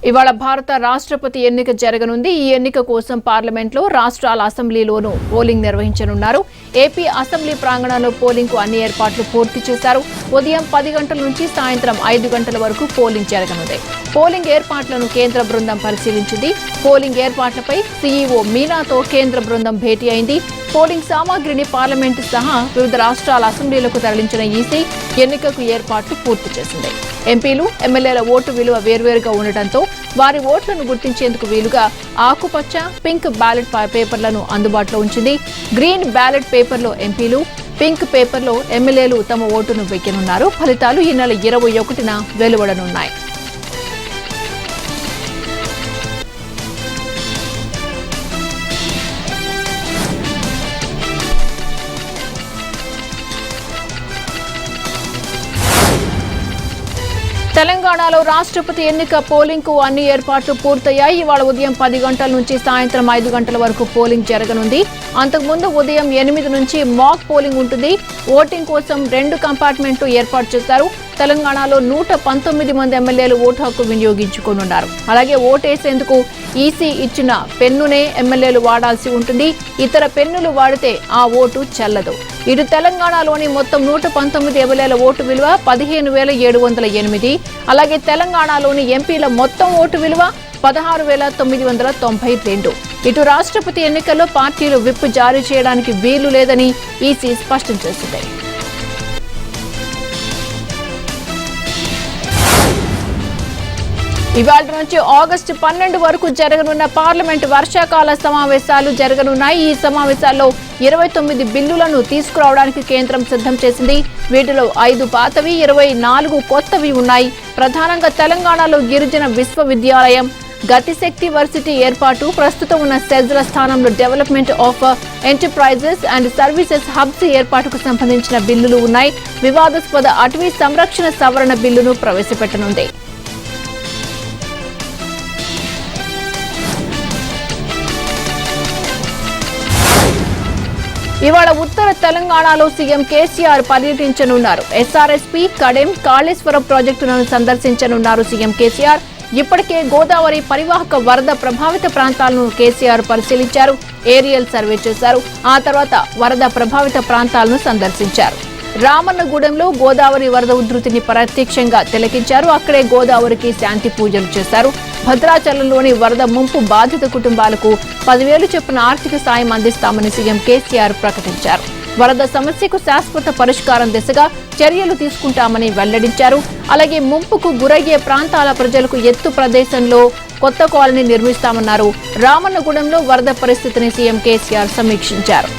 ఇవాళ భారత రాష్ట్రపతి ఎన్నిక జరగనుంది. ఈ ఎన్నిక కోసం పార్లమెంట్లో రాష్ట్రాల అసెంబ్లీలోనూ పోలింగ్ నిర్వహించనున్నారు. ఏపీ అసెంబ్లీ ప్రాంగణంలో పోలింగ్ కు అన్ని ఏర్పాట్లు పూర్తి చేశారు. ఉదయం 10 గంటల నుంచి సాయంత్రం 5 గంటల వరకు పోలింగ్ జరగనుంది. పోలింగ్ ఏర్పాట్లను కేంద్ర బృందం పరిశీలించింది. పోలింగ్ ఏర్పాట్లపై సీఈఓ మీనాతో కేంద్ర బృందం భేటీ అయింది. పోలింగ్ సామాగ్రిని పార్లమెంటు సహా వివిధ రాష్ట్రాల అసెంబ్లీలకు తరలించిన ఈసీ ఎన్నికకు ఏర్పాట్లు పూర్తి చేసింది. ఎంపీలు, ఎమ్మెల్యేల ఓటు విలువ వేర్వేరుగా ఉండటంతో వారి ఓట్లను గుర్తించేందుకు వీలుగా ఆకుపచ్చ, పింక్ బ్యాలెట్ పేపర్లను అందుబాటులో ఉంచింది. గ్రీన్ బ్యాలెట్ పేపర్లో ఎంపీలు, పింక్ పేపర్లో ఎమ్మెల్యేలు తమ ఓటును వెయ్యనున్నారు. ఫలితాలు ఈ నెల 21న వెలువడనున్నాయి. తెలంగాణలో రాష్ట్రపతి ఎన్నిక పోలింగ్ కు అన్ని ఏర్పాట్లు పూర్తయ్యాయి. ఇవాళ ఉదయం 10 గంటల నుంచి సాయంత్రం 5 గంటల వరకు పోలింగ్ జరగనుంది. అంతకుముందు ఉదయం 8 నుంచి మాక్ పోలింగ్ ఉంటుంది. ఓటింగ్ కోసం 2 కంపార్ట్మెంట్లు ఏర్పాటు చేశారు. తెలంగాణలో 119 మంది ఎమ్మెల్యేలు ఓటు హక్కు వినియోగించుకోనున్నారు. అలాగే ఓటేసేందుకు ఈసీ ఇచ్చిన పెన్నునే ఎమ్మెల్యేలు వాడాల్సి ఉంటుంది. ఇతర పెన్నులు వాడితే ఆ ఓటు చెల్లదు. ఇటు తెలంగాణలోని మొత్తం 119 ఎమ్మెల్యేల ఓటు విలువ 15,708. అలాగే తెలంగాణలోని ఎంపీల మొత్తం ఓటు విలువ 16,992. ఇటు రాష్ట్రపతి ఎన్నికల్లో పార్టీలు విప్ జారీ చేయడానికి వీలు లేదని ఈసీ స్పష్టం చేసింది. ఇవాళ నుంచి ఆగస్టు 12 వరకు జరగనున్న పార్లమెంటు వర్షాకాల సమావేశాలు జరగనున్నాయి. ఈ సమావేశాల్లో 29 బిల్లులను తీసుకురావడానికి కేంద్రం సిద్ధం చేసింది. వీటిలో 5 పాతవి, 24 కొత్తవి ఉన్నాయి. ప్రధానంగా తెలంగాణలో గిరిజన విశ్వవిద్యాలయం, గతిశక్తి వర్సిటీ ఏర్పాటు, ప్రస్తుతం ఉన్న సెజ్ల స్థానంలో development of enterprises and services hubs ఏర్పాటుకు సంబంధించిన బిల్లులు ఉన్నాయి. వివాదాస్పద అటవీ సంరక్షణ సవరణ బిల్లును ప్రవేశపెట్టనుంది. ఇవాళ ఉత్తర తెలంగాణలో సీఎం కేసీఆర్ పర్యటించనున్నారు. ఎస్ఆర్ఎస్పీ, కడెం, కాళేశ్వరం ప్రాజెక్టులను సందర్శించనున్నారు సీఎం కేసీఆర్. ఇప్పటికే గోదావరి పరివాహక వరద ప్రభావిత ప్రాంతాలను కేసీఆర్ పరిశీలించారు. ఏరియల్ సర్వే చేశారు. ఆ తర్వాత వరద ప్రభావిత ప్రాంతాలను సందర్శించారు. రామన్నగూడెంలో గోదావరి వరద ఉధృతిని ప్రత్యక్షంగా తిలకించారు. అక్కడే గోదావరికి శాంతి పూజలు చేశారు. భద్రాచలంలోని వరద ముంపు బాధిత కుటుంబాలకు 10,000 చొప్పున ఆర్థిక సాయం అందిస్తామని సీఎం కేసీఆర్ ప్రకటించారు. వరద సమస్యకు శాశ్వత పరిష్కారం దిశగా చర్యలు తీసుకుంటామని వెల్లడించారు. అలాగే ముంపుకు గురయ్యే ప్రాంతాల ప్రజలకు ఎత్తు ప్రదేశంలో కొత్త కాలనీ నిర్మిస్తామన్నారు. రామన్నగూడెంలో వరద పరిస్థితిని సీఎం కేసీఆర్ సమీక్షించారు.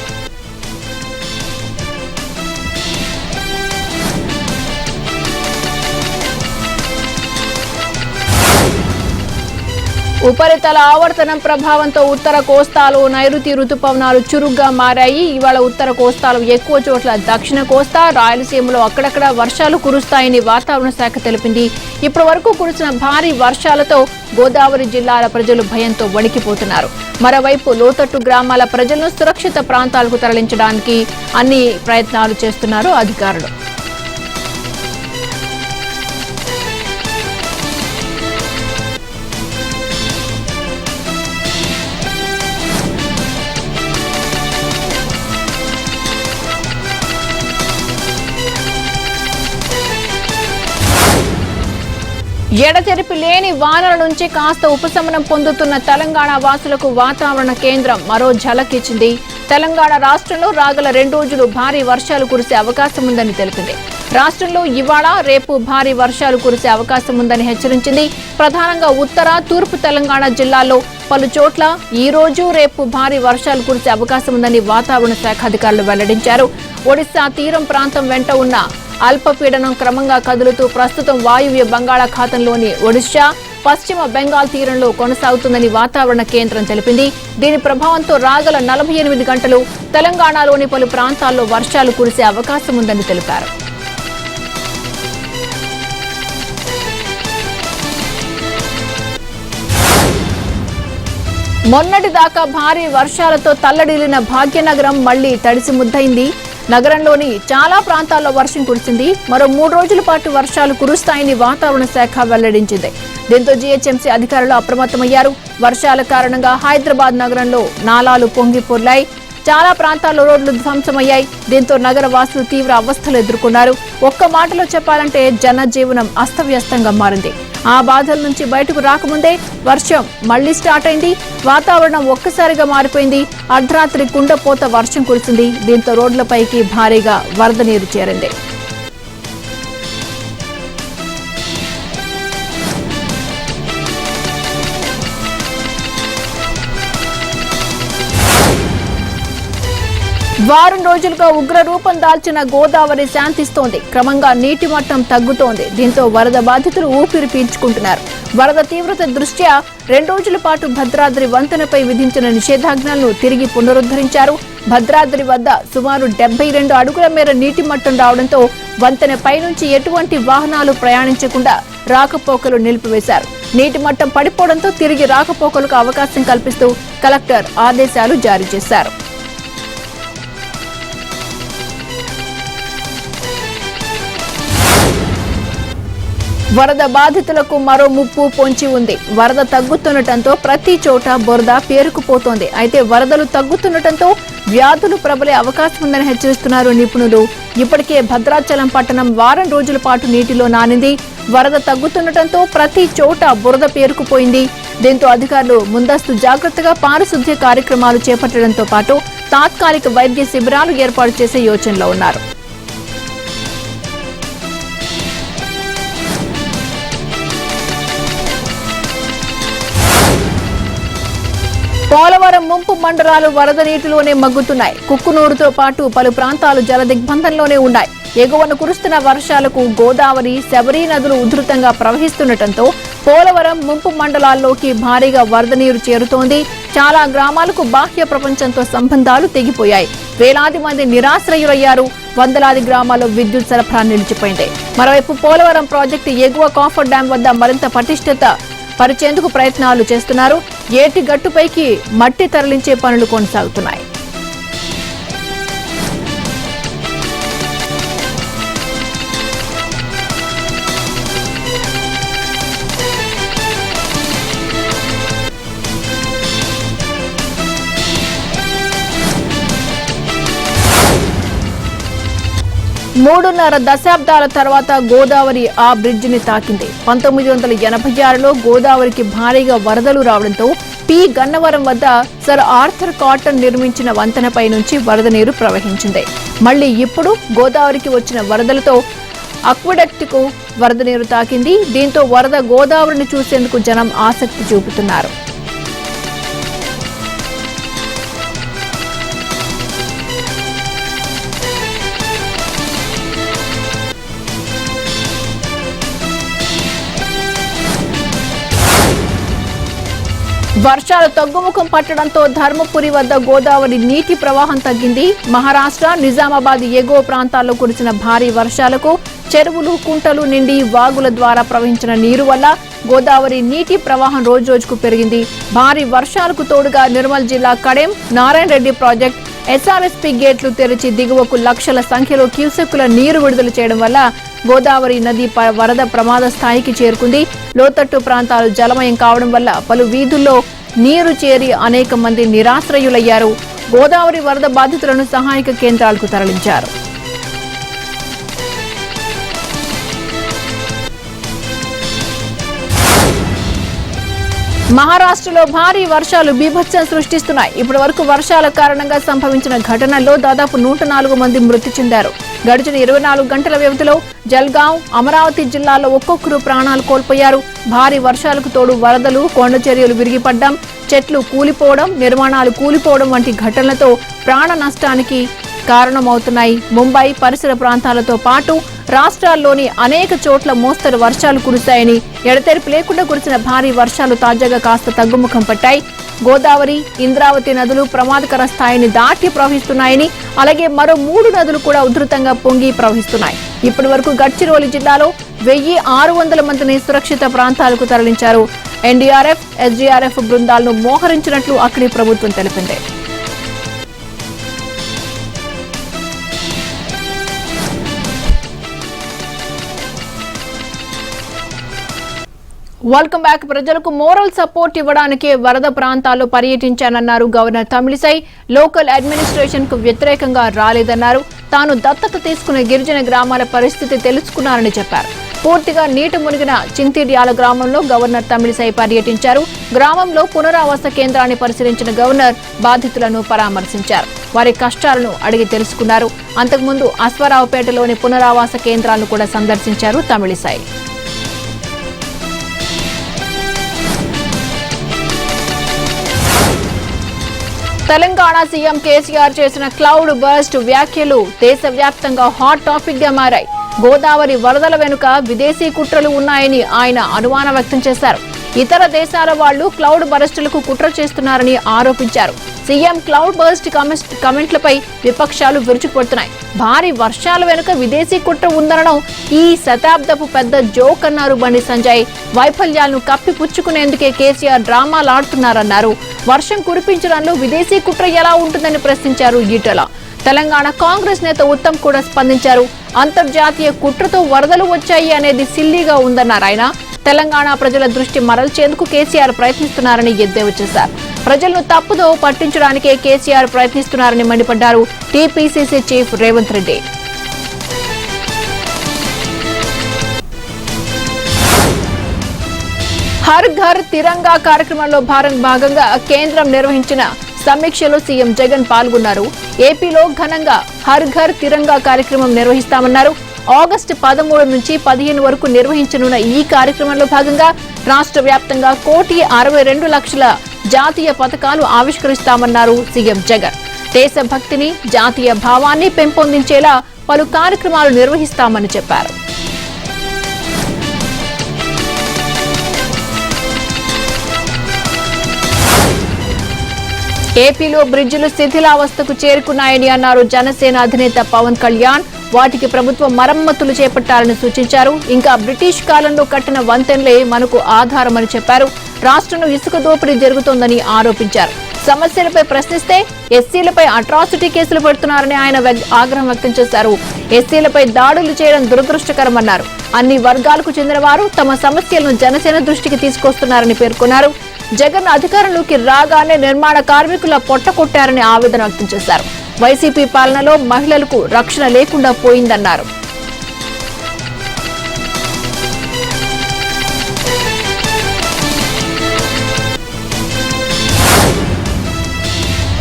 ఉపరితల ఆవర్తనం ప్రభావంతో ఉత్తర కోస్తాలో నైరుతి రుతుపవనాలు చురుగ్గా మారాయి. ఇవాళ ఉత్తర కోస్తాలో ఎక్కువ చోట్ల, దక్షిణ కోస్తా, రాయలసీమలో అక్కడక్కడ వర్షాలు కురుస్తాయని వాతావరణ శాఖ తెలిపింది. ఇప్పటి వరకు కురిసిన భారీ వర్షాలతో గోదావరి జిల్లాల ప్రజలు భయంతో వణికిపోతున్నారు. మరోవైపు లోతట్టు గ్రామాల ప్రజలను సురక్షిత ప్రాంతాలకు తరలించడానికి అన్ని ప్రయత్నాలు చేస్తున్నారు అధికారులు. ఎడతెరిపి లేని వానల నుంచి కాస్త ఉపశమనం పొందుతున్న తెలంగాణ వాసులకు వాతావరణ కేంద్రం మరో ఝలక్ ఇచ్చింది. తెలంగాణ రాష్ట్రంలో రాగల 2 రోజులు భారీ వర్షాలు కురిసే అవకాశం ఉందని తెలిపింది. రాష్ట్రంలో ఇవాళ, రేపు భారీ వర్షాలు కురిసే అవకాశం ఉందని హెచ్చరించింది. ప్రధానంగా ఉత్తర, తూర్పు తెలంగాణ జిల్లాల్లో పలు చోట్ల ఈ రోజు, రేపు భారీ వర్షాలు కురిసే అవకాశం ఉందని వాతావరణ శాఖ అధికారులు వెల్లడించారు. ఒడిశా తీరం ప్రాంతం వెంట ఉన్న అల్పపీడనం క్రమంగా కదులుతూ ప్రస్తుతం వాయువ్య బంగాళాఖాతంలోని ఒడిశా, పశ్చిమ బెంగాల్ తీరంలో కొనసాగుతుందని వాతావరణ కేంద్రం తెలిపింది. దీని ప్రభావంతో రాగల 48 గంటలు తెలంగాణలోని పలు ప్రాంతాల్లో వర్షాలు కురిసే అవకాశం ఉందని తెలిపారు. మొన్నటిదాకా భారీ వర్షాలతో తల్లడిల్లిన భాగ్యనగరం మళ్లీ తడిసి ముద్దైంది. నగరంలోని చాలా ప్రాంతాల్లో వర్షం కురిసింది. మరో 3 రోజుల పాటు వర్షాలు కురుస్తాయని వాతావరణ శాఖ వెల్లడించింది. దీంతో జీహెచ్ఎంసీ అధికారులు అప్రమత్తమయ్యారు. వర్షాల కారణంగా హైదరాబాద్ నగరంలో నాలాలు పొంగి పొర్లాయి. చాలా ప్రాంతాల్లో రోడ్లు ధ్వంసమయ్యాయి. దీంతో నగర వాసులు తీవ్ర అవస్థలు ఎదుర్కొన్నారు. ఒక్క మాటలో చెప్పాలంటే జనజీవనం అస్తవ్యస్తంగా మారింది. ఆ బాధల నుంచి బయటకు రాకముందే వర్షం మళ్లీ స్టార్ట్ అయింది. వాతావరణం ఒక్కసారిగా మారిపోయింది. అర్ధరాత్రి కుండపోత వర్షం కురిసింది. దీంతో రోడ్లపైకి భారీగా వరద నీరు చేరింది. వారం రోజులుగా ఉగ్ర రూపం దాల్చిన గోదావరి శాంతిస్తోంది. క్రమంగా నీటి మట్టం తగ్గుతోంది. దీంతో వరద బాధితులు ఊపిరి పీల్చుకుంటున్నారు. వరద తీవ్రత దృష్ట్యా 2 రోజుల పాటు భద్రాద్రి వంతెనపై విధించిన నిషేధాజ్ఞలను తిరిగి పునరుద్ధరించారు. భద్రాద్రి వద్ద సుమారు 72 అడుగుల మేర నీటి మట్టం రావడంతో వంతెనపై నుంచి ఎటువంటి వాహనాలు ప్రయాణించకుండా రాకపోకలు నిలిపివేశారు. నీటి మట్టం పడిపోవడంతో తిరిగి రాకపోకలకు అవకాశం కల్పిస్తూ కలెక్టర్ ఆదేశాలు జారీ చేశారు. వరద బాధితులకు మరో ముప్పు పొంచి ఉంది. వరద తగ్గుతుండటంతో ప్రతి చోట బురద పేరుకుపోతోంది. అయితే వరదలు తగ్గుతుండటంతో వ్యాధులు ప్రబలే అవకాశం ఉందని హెచ్చరిస్తున్నారు నిపుణులు. ఇప్పటికే భద్రాచలం పట్టణం వారం రోజుల పాటు నీటిలో నానింది. వరద తగ్గుతుండటంతో ప్రతి చోట బురద పేరుకుపోయింది. దీంతో అధికారులు ముందస్తు జాగ్రత్తగా పారిశుద్ధ్య కార్యక్రమాలు చేపట్టడంతో పాటు తాత్కాలిక వైద్య శిబిరాలు ఏర్పాటు చేసే యోచనలో ఉన్నారు. పోలవరం ముంపు మండలాలు వరద నీటిలోనే మగ్గుతున్నాయి. కుక్కునూరుతో పాటు పలు ప్రాంతాలు జల దిగ్బంధంలోనే ఉన్నాయి. ఎగువన కురుస్తున్న వర్షాలకు గోదావరి, శబరి నదులు ఉధృతంగా ప్రవహిస్తుండటంతో పోలవరం ముంపు మండలాల్లోకి భారీగా వరద నీరు చేరుతోంది. చాలా గ్రామాలకు బాహ్య ప్రపంచంతో సంబంధాలు తెగిపోయాయి. వేలాది మంది నిరాశ్రయులయ్యారు. వందలాది గ్రామాల్లో విద్యుత్ సరఫరా నిలిచిపోయింది. మరోవైపు పోలవరం ప్రాజెక్టు ఎగువ కాఫర్ డ్యాం వద్ద మరింత పటిష్టత పరిచేందుకు ప్రయత్నాలు చేస్తున్నారు. ఏటి గట్టుపైకి మట్టి తరలించే పనులు కొనసాగుతున్నాయి. మూడున్నర దశాబ్దాల తర్వాత గోదావరి ఆ బ్రిడ్జిని తాకింది. 1986లో గోదావరికి భారీగా వరదలు రావడంతో పి గన్నవరం వద్ద సర్ ఆర్థర్ కాటన్ నిర్మించిన వంతెనపై నుంచి వరద నీరు ప్రవహించింది. మళ్లీ ఇప్పుడు గోదావరికి వచ్చిన వరదలతో అక్విడక్ట్కు వరద నీరు తాకింది. దీంతో వరద గోదావరిని చూసేందుకు జనం ఆసక్తి చూపుతున్నారు. వర్షాలు తగ్గుముఖం పట్టడంతో ధర్మపురి వద్ద గోదావరి నీటి ప్రవాహం తగ్గింది. మహారాష్ట్ర, నిజామాబాద్ ఎగువ ప్రాంతాల్లో కురిసిన భారీ వర్షాలకు చెరువులు, కుంటలు నిండి వాగుల ద్వారా ప్రవహించిన నీరు వల్ల గోదావరి నీటి ప్రవాహం రోజురోజుకు పెరిగింది. భారీ వర్షాలకు తోడుగా నిర్మల్ జిల్లా కడెం, నారాయణ రెడ్డి ప్రాజెక్ట్ ఎస్ఆర్ఎస్పీ గేట్లు తెరిచి దిగువకు లక్షల సంఖ్యలో క్యూసెక్కుల నీరు విడుదల చేయడం వల్ల గోదావరి నది వరద ప్రమాద స్థాయికి చేరుకుంది. లోతట్టు ప్రాంతాలు జలమయం కావడం వల్ల పలు వీధుల్లో నీరు చేరి అనేక మంది నిరాశ్రయులయ్యారు. గోదావరి వరద బాధితులను సహాయక కేంద్రాలకు తరలించారు. మహారాష్ట్రలో భారీ వర్షాలు బీభత్సం సృష్టిస్తున్నాయి. ఇప్పటి వరకు వర్షాల కారణంగా సంభవించిన ఘటనల్లో దాదాపు 104 మంది మృతి చెందారు. గడిచిన 24 గంటల వ్యవధిలో జల్గాం, అమరావతి జిల్లాల్లో ఒక్కొక్కరు ప్రాణాలు కోల్పోయారు. భారీ వర్షాలకు తోడు వరదలు, కొండ చర్యలు విరిగిపడ్డం, చెట్లు కూలిపోవడం, నిర్మాణాలు కూలిపోవడం వంటి ఘటనలతో ప్రాణ నష్టానికి కారణమవుతున్నాయి. ముంబై పరిసర ప్రాంతాలతో పాటు రాష్ట్రాల్లోని అనేక చోట్ల మోస్తరు వర్షాలు కురుస్తాయని, ఎడతెరిపి లేకుండా కురిసిన భారీ వర్షాలు తాజాగా కాస్త తగ్గుముఖం పట్టాయి. గోదావరి, ఇంద్రావతి నదులు ప్రమాదకర స్థాయిని దాటి ప్రవహిస్తున్నాయని, అలాగే మరో 3 నదులు కూడా ఉధృతంగా పొంగి ప్రవహిస్తున్నాయి. ఇప్పటి వరకు గడ్చిరోలి జిల్లాలో 1600 మందిని సురక్షిత ప్రాంతాలకు తరలించారు. ఎన్డీఆర్ఎఫ్, ఎస్డీఆర్ఎఫ్ బృందాలను మోహరించినట్లు అక్కడి ప్రభుత్వం తెలిపింది. Welcome back. ప్రజలకు మోరల్ సపోర్ట్ ఇవ్వడానికి వరద ప్రాంతాల్లో పర్యటించానన్నారు గవర్నర్ తమిళిసై. లోకల్ అడ్మినిస్ట్రేషన్ కు వ్యతిరేకంగా రాలేదన్నారు. తాను దత్తత తీసుకున్న గిరిజన గ్రామాల పరిస్థితి తెలుసుకున్నారని చెప్పారు. పూర్తిగా నీట మునిగిన చింతిర్యాల గ్రామంలో గవర్నర్ తమిళిసై పర్యటించారు. గ్రామంలో పునరావాస కేంద్రాన్ని పరిశీలించిన గవర్నర్ బాధితులను పరామర్శించారు. వారి కష్టాలను అడిగి తెలుసుకున్నారు. అంతకుముందు అశ్వారావుపేటలోని పునరావాస కేంద్రాలను కూడా సందర్శించారు తమిళిసై. తెలంగాణ సీఎం కేసీఆర్ చేసిన క్లౌడ్ బర్స్ట్ వ్యాఖ్యలు దేశవ్యాప్తంగా హాట్ టాపిక్ గా మారాయి. గోదావరి వరదల వెనుక విదేశీ కుట్రలు ఉన్నాయని ఆయన అనుమానం వ్యక్తం చేశారు. ఇతర దేశాల వాళ్లు క్లౌడ్ బర్స్టులకు కుట్ర చేస్తున్నారని ఆరోపించారు. సీఎం క్లౌడ్ బర్స్ట్ కమెంట్లపై విపక్షాలు విరుచుకుపడుతున్నాయి. భారీ వర్షాల వెనుక విదేశీ కుట్ర ఉందనడం ఈ శతాబ్దపు పెద్ద జోక్ అన్నారు బండి సంజయ్. వైఫల్యాలను కప్పిపుచ్చుకునేందుకే కేసీఆర్ డ్రామాలాడుతున్నారన్నారు. వర్షం కురిపించడంలో విదేశీ కుట్ర ఎలా ఉంటుందని ప్రశ్నించారు ఈటెల. తెలంగాణ కాంగ్రెస్ నేత ఉత్తమ్ కూడా స్పందించారు. అంతర్జాతీయ కుట్రతో వరదలు వచ్చాయి అనేది సిల్లీగా ఉందన్నారు ఆయన. తెలంగాణ ప్రజల దృష్టి మరల్చేందుకు కేసీఆర్ ప్రయత్నిస్తున్నారని ఎద్దేవా చేశారు. ప్రజలను తప్పుదో పట్టించడానికే కేసీఆర్ ప్రయత్నిస్తున్నారని మండిపడ్డారు టీపీసీసీ చీఫ్ రేవంత్ రెడ్డి. హర్ ఘర్ తిరంగా కార్యక్రమంలో భాగంగా కేంద్రం నిర్వహించిన సమీక్షలో సీఎం జగన్ పాల్గొన్నారు. ఏపీలో ఘనంగా హర్ ఘర్ తిరంగా కార్యక్రమం నిర్వహిస్తామన్నారు. ఆగస్టు 13 నుంచి 15 వరకు నిర్వహించనున్న ఈ కార్యక్రమంలో భాగంగా రాష్ట్ర వ్యాప్తంగా 1,62,00,000 జాతీయ పతాకాలు ఆవిష్కరిస్తామన్నారు సీఎం జగన్. దేశభక్తిని, జాతీయ భావాన్ని పెంపొందించేలా పలు కార్యక్రమాలు నిర్వహిస్తామని చెప్పారు. ఏపీలో బ్రిడ్జిలు శిథిలావస్థకు చేరుకున్నాయని అన్నారు జనసేన అధినేత పవన్ కళ్యాణ్. వాటికి ప్రభుత్వం మరమ్మతులు చేపట్టాలని సూచించారు. ఇంకా బ్రిటిష్ కాలంలో కట్టిన వంతెనలే మనకు ఆధారమని చెప్పారు. రాష్ట్రంలో ఇసుక దోపిడీ జరుగుతోందని ఆరోపించారు. సమస్యలపై ప్రశ్నిస్తే ఎస్సీలపై అట్రాసిటీ కేసులు పెడుతున్నారని ఆయన ఆగ్రహం వ్యక్తం చేశారు. ఎస్సీలపై దాడులు చేయడం దురదృష్టకరమన్నారు. అన్ని వర్గాలకు చెందిన వారు తమ సమస్యలను జనసేన దృష్టికి తీసుకొస్తున్నారని పేర్కొన్నారు. జగన్ అధికారంలోకి రాగానే నిర్మాణ కార్మికుల పొట్టకొట్టారని ఆవేదన వ్యక్తం చేశారు. వైసీపీ పాలనలో మహిళలకు రక్షణ లేకుండా పోయిందన్నారు.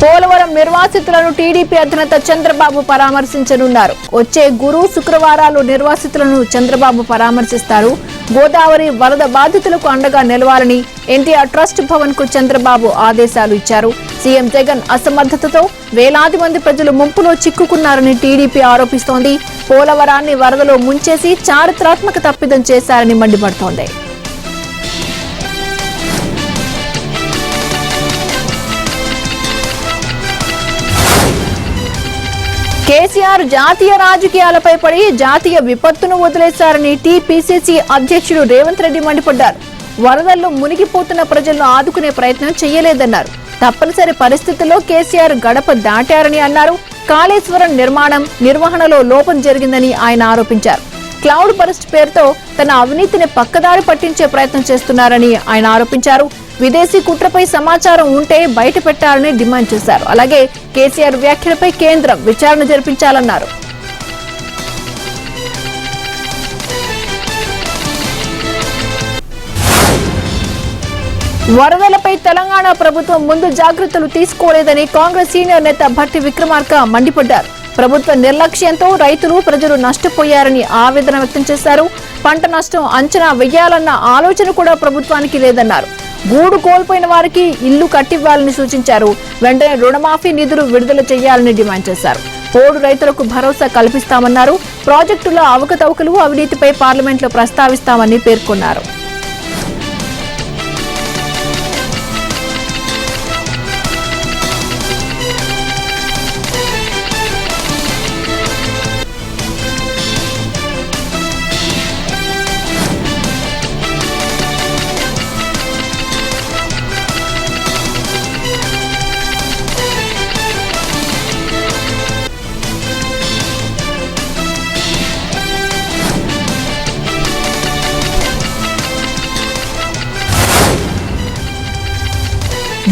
పోలవరం నిర్వాసితులను టీడీపీ అధినేత చంద్రబాబు పరామర్శించనున్నారు. వచ్చే గురు, శుక్రవారాలు నిర్వాసితులను చంద్రబాబు పరామర్శిస్తారు. గోదావరి వరద బాధితులకు అండగా నిలవాలని ఎన్టీఆర్ ట్రస్ట్ భవన్ కు చంద్రబాబు ఆదేశాలు ఇచ్చారు. సీఎం జగన్ అసమర్థతతో వేలాది మంది ప్రజలు ముంపులో చిక్కుకున్నారని టీడీపీ ఆరోపిస్తోంది. పోలవరాన్ని వరదలో ముంచేసి చారిత్రాత్మక తప్పిదం చేశారని మండిపడుతోంది. కేసీఆర్ జాతీయ రాజకీయాలపై పడి జాతీయ విపత్తును వదిలేశారని టీపీసీసీ అధ్యక్షుడు రేవంత్ రెడ్డి మండిపడ్డారు. వరదల్లో మునిగిపోతున్న ప్రజలను ఆదుకునే ప్రయత్నం చేయలేదన్నారు. తప్పనిసరి పరిస్థితుల్లో కేసీఆర్ గడప దాటారని అన్నారు. కాళేశ్వరం నిర్వహణలో లోపం జరిగిందని ఆయన ఆరోపించారు. క్లౌడ్ బర్స్ట్ పేరుతో తన అవినీతిని పక్కదారి పట్టించే ప్రయత్నం చేస్తున్నారని ఆయన ఆరోపించారు. విదేశీ కుట్రపై సమాచారం ఉంటే బయట పెట్టాలని డిమాండ్ చేశారు. అలాగే కేసీఆర్ వ్యాఖ్యలపై కేంద్రం విచారణ జరిపించాలన్నారు. వరదలపై తెలంగాణ ప్రభుత్వం ముందు జాగ్రత్తలు తీసుకోలేదని కాంగ్రెస్ సీనియర్ నేత భట్టి విక్రమార్క మండిపడ్డారు. ప్రభుత్వ నిర్లక్ష్యంతో రైతులు, ప్రజలు నష్టపోయారని ఆవేదన వ్యక్తం చేశారు. పంట నష్టం అంచనా వేయాలన్న ఆలోచన కూడా ప్రభుత్వానికి లేదన్నారు. గూడు కోల్పోయిన వారికి ఇల్లు కట్టివ్వాలని సూచించారు. వెంటనే రుణమాఫీ నిధులు విడుదల చేయాలని డిమాండ్ చేశారు. పోడు రైతులకు భరోసా కల్పిస్తామన్నారు. ప్రాజెక్టుల అవకతవకలు, అవినీతిపై పార్లమెంట్లో ప్రస్తావిస్తామని పేర్కొన్నారు.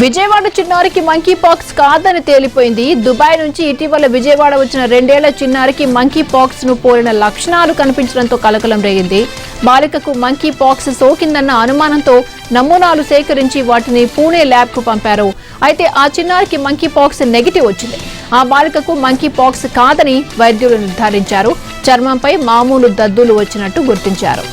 విజయవాడ చిన్నారికి మంకీ పాక్స్ కాదని తేలిపోయింది. దుబాయ్ నుంచి ఇటీవల విజయవాడ వచ్చిన 2 ఏళ్ల చిన్నారికి మంకీ పాక్స్ ను పోలిన లక్షణాలు కనిపించడంతో కలకలం రేగింది. బాలికకు మంకీ పాక్స్ సోకిందన్న అనుమానంతో నమూనాలు సేకరించి వాటిని పూణే ల్యాబ్ కు పంపారు. అయితే ఆ చిన్నారికి మంకీ పాక్స్ నెగిటివ్ వచ్చింది. ఆ బాలికకు మంకీ పాక్స్ కాదని వైద్యులు నిర్ధారించారు. చర్మంపై మామూలు దద్దులు వచ్చినట్టు గుర్తించారు.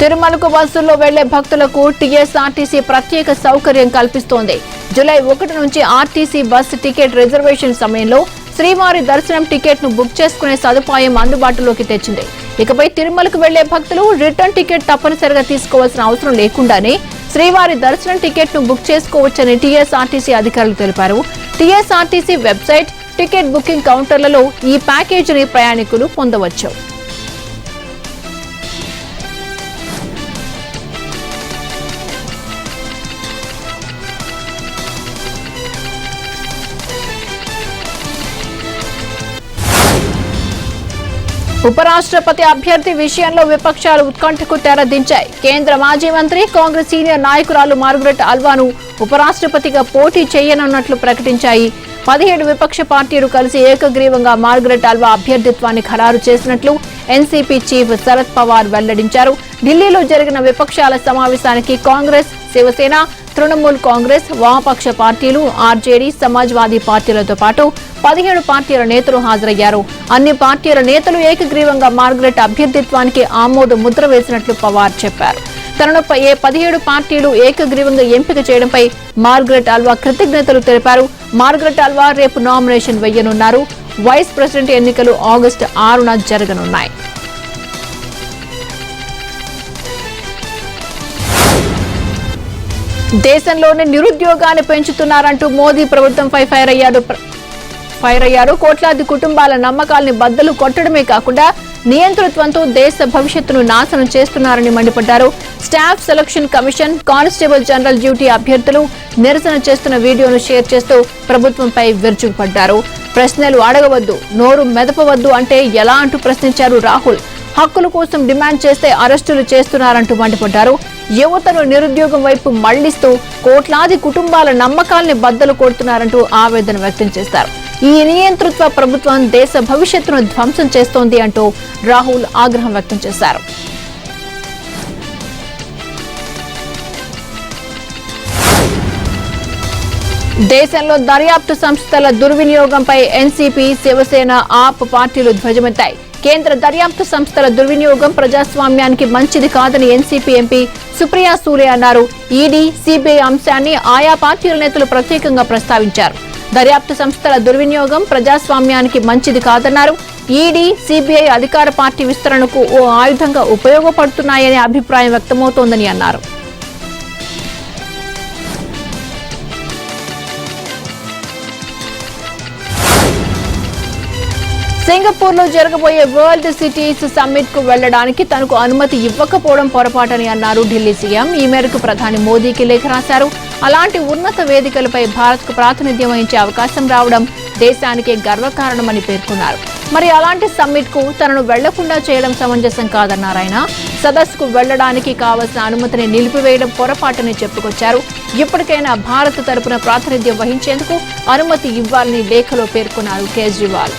తిరుమలకు బస్సుల్లో వెళ్లే భక్తులకు టీఎస్ఆర్టీసీ ప్రత్యేక సౌకర్యం కల్పిస్తోంది. జూలై 1 నుంచి ఆర్టీసీ బస్సు టికెట్ రిజర్వేషన్ సమయంలో శ్రీవారి దర్శనం టికెట్ ను బుక్ చేసుకునే సదుపాయం అందుబాటులోకి తెచ్చింది. ఇకపై తిరుమలకు వెళ్లే భక్తులు రిటర్న్ టికెట్ తప్పనిసరిగా తీసుకోవాల్సిన అవసరం లేకుండానే శ్రీవారి దర్శనం టికెట్ ను బుక్ చేసుకోవచ్చని టీఎస్ఆర్టీసీ అధికారులు తెలిపారు. టీఎస్ఆర్టీసీ వెబ్సైట్, టికెట్ బుకింగ్ కౌంటర్లలో ఈ ప్యాకేజీని ప్రయాణికులు పొందవచ్చు. ఉపరాష్ట్రపతి అభ్యర్థి విషయంలో విపక్షాలు ఉత్కంఠకు తెరదించాయి. కేంద్ర మాజీ మంత్రి, కాంగ్రెస్ సీనియర్ నాయకురాలు మార్గరెట్ అల్వాను ఉపరాష్ట్రపతిగా పోటీ చేయనున్నట్లు ప్రకటించాయి. 17 విపక్ష పార్టీలు కలిసి ఏకగ్రీవంగా మార్గరెట్ అల్వా అభ్యర్థిత్వాన్ని ఖరారు చేసినట్లు ఎన్సీపీ చీఫ్ శరద్ పవార్ వెల్లడించారు. ఢిల్లీలో జరిగిన విపక్షాల సమావేశానికి కాంగ్రెస్, శివసేన, తృణమూల్ కాంగ్రెస్, వామపక్ష పార్టీలు, ఆర్జేడీ, సమాజ్వాదీ పార్టీలతో పాటు 17 పార్టీల నేతలు హాజరయ్యారు. అన్ని పార్టీల నేతలు ఏకగ్రీవంగా మార్గరెట్ అభ్యర్థిత్వానికి ఆమోద ముద్ర వేసినట్లు పవార్ చెప్పారు. తనను 17 పార్టీలు ఏకగ్రీవంగా ఎంపిక చేయడంపై మార్గరెట్ అల్వా కృతజ్ఞతలు తెలిపారు. మార్గరెట్ అల్వా రేపు నామినేషన్ వేయనున్నారు. వైస్ ప్రెసిడెంట్ ఎన్నికలు ఆగస్టు 6న జరగనున్నాయి. దేశంలోని నిరుద్యోగాన్ని పెంచుతున్నారంటూ మోదీ ప్రభుత్వంపై ఫైర్ అయ్యారు. కోట్లాది కుటుంబాల నమ్మకాల్ని బద్దలు కొట్టడమే కాకుండా నియంతృత్వంతో దేశ భవిష్యత్తును నాశనం చేస్తున్నారని మండిపడ్డారు. Staff selection commission, constable general duty అభ్యర్థులు నిరసన చేస్తున్న వీడియోను షేర్ చేస్తూ ప్రభుత్వంపై విరుచుకుపడ్డారు. ప్రశ్నలు అడగవద్దు, నోరు మెదపవద్దు అంటే ఎలా అంటూ ప్రశ్నించారు రాహుల్. హక్కుల కోసం డిమాండ్ చేస్తే అరెస్టులు చేస్తున్నారంటూ మండిపడ్డారు. యువతను నిరుద్యోగం వైపు మళ్లిస్తూ కోట్లాది కుటుంబాల నమ్మకాల్ని బద్దలు కొడుతున్నారంటూ ఆవేదన వ్యక్తం చేశారు. ఈ నియంతృత్వ ప్రభుత్వం దేశ భవిష్యత్తును ధ్వంసం చేస్తోంది అంటూ రాహుల్ ఆగ్రహం వ్యక్తం చేశారు. దేశంలో దర్యాప్తు సంస్థల దుర్వినియోగంపై ఎన్సీపీ, శివసేన, ఆప్ పార్టీలు ధ్వజమెత్తాయి. కేంద్ర దర్యాప్తు సంస్థల దుర్వినియోగం ప్రజాస్వామ్యానికి మంచిది కాదని ఎన్సీపీ ఎంపీ సుప్రియా సూలే అన్నారు. ఈడీ, సిబిఐ అంశాన్ని ఆయా పార్టీల నేతలు ప్రత్యేకంగా ప్రస్తావించారు. దర్యాప్తు సంస్థల దుర్వినియోగం ప్రజాస్వామ్యానికి మంచిది కాదన్నారు. ఈడీ, సిబిఐ అధికార పార్టీ విస్తరణకు ఓ ఆయుధంగా ఉపయోగపడుతున్నాయనే అభిప్రాయం వ్యక్తమవుతోందని అన్నారు. సింగపూర్ లో జరగబోయే వరల్డ్ సిటీస్ సమ్మిట్ కు వెళ్లడానికి తనకు అనుమతి ఇవ్వకపోవడం పొరపాటని అన్నారు ఢిల్లీ సీఎం. ఈ మేరకు ప్రధాని మోదీకి లేఖ రాశారు. అలాంటి ఉన్నత వేదికలపై భారత్ కు ప్రాతినిధ్యం వహించే అవకాశం రావడం దేశానికే గర్వకారణమని పేర్కొన్నారు. మరి అలాంటి సమ్మిట్ కు తనను వెళ్లకుండా చేయడం సమంజసం కాదన్నారు ఆయన. సదస్సుకు వెళ్లడానికి కావలసిన అనుమతిని నిలిపివేయడం పొరపాటని చెప్పుకొచ్చారు. ఇప్పటికైనా భారత్ తరపున ప్రాతినిధ్యం వహించేందుకు అనుమతి ఇవ్వాలని లేఖలో పేర్కొన్నారు కేజ్రీవాల్.